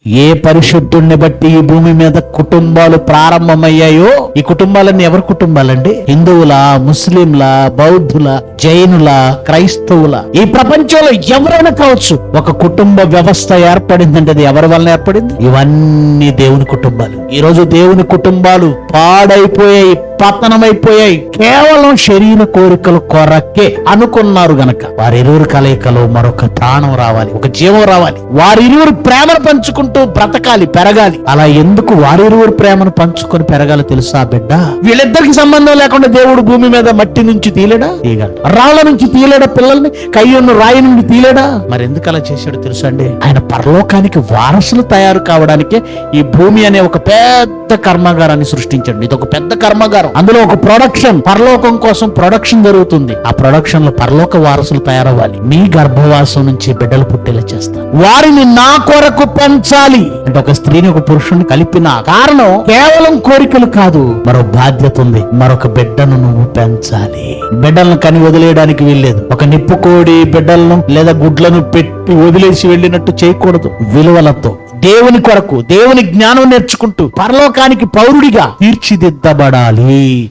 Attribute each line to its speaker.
Speaker 1: ఏ పరిశుద్ధుణ్ణి బట్టి ఈ భూమి మీద కుటుంబాలు ప్రారంభమయ్యాయో, ఈ కుటుంబాలన్నీ ఎవరి కుటుంబాలండి? హిందువుల, ముస్లింల, బౌద్ధుల, జైనుల, క్రైస్తవుల, ఈ ప్రపంచంలో ఎవరైనా కావచ్చు. ఒక కుటుంబ వ్యవస్థ ఏర్పడిందంటే అది ఎవరి వలన ఏర్పడింది? ఇవన్నీ దేవుని కుటుంబాలు. ఈ రోజు దేవుని కుటుంబాలు పాడైపోయాయి, పతనమైపోయాయి. కేవలం శరీర కోరికల కొరకే అనుకున్నారు గనక వారిరువురు కలయికలో మరొక ప్రాణం రావాలి, ఒక జీవం రావాలి. వారిరువురు ప్రేమను పంచుకుంటూ బ్రతకాలి, పెరగాలి. అలా ఎందుకు వారిరువురు ప్రేమను పంచుకొని పెరగాలి తెలుసా బిడ్డ? వీళ్ళిద్దరికి సంబంధం లేకుండా దేవుడు భూమి మీద మట్టి నుంచి తీలేడా? తీయగలడు. రాళ్ల నుంచి తీలేడా? పిల్లల్ని కయ్యున్న రాయి నుండి తీలేడా? మరి ఎందుకు అలా చేశాడు తెలుసా అండి? ఆయన పరలోకానికి వారసులు తయారు కావడానికే ఈ భూమి అనే ఒక పెద్ద కర్మాగారాన్ని సృష్టించాడు. ఇది ఒక పెద్ద కర్మాగారం. అందులో ఒక ప్రొడక్షన్, పరలోకం కోసం ప్రొడక్షన్ జరుగుతుంది. ఆ ప్రొడక్షన్ లో పరలోక వారసులు తయారవ్వాలి. మీ గర్భవాసం నుంచి బిడ్డలు పుట్టేలా చేస్తాను. వారిని నా కొరకు పెంచాలి అంటే ఒక స్త్రీని ఒక పురుషుని కలిపిన కారణం కేవలం కోరికలు కాదు, మరో బాధ్యత ఉంది. మరొక బిడ్డను నువ్వు పెంచాలి. బిడ్డలను కని వదిలేయడానికి వీల్లేదు. ఒక నిప్పుకోడి బిడ్డలను లేదా గుడ్లను పెట్టి వదిలేసి వెళ్ళినట్టు చేయకూడదు. విలువలతో దేవుని కొరకు, దేవుని జ్ఞానం నేర్చుకుంటూ పరలోకానికి పౌరుడిగా తీర్చిదిద్దబడాలి.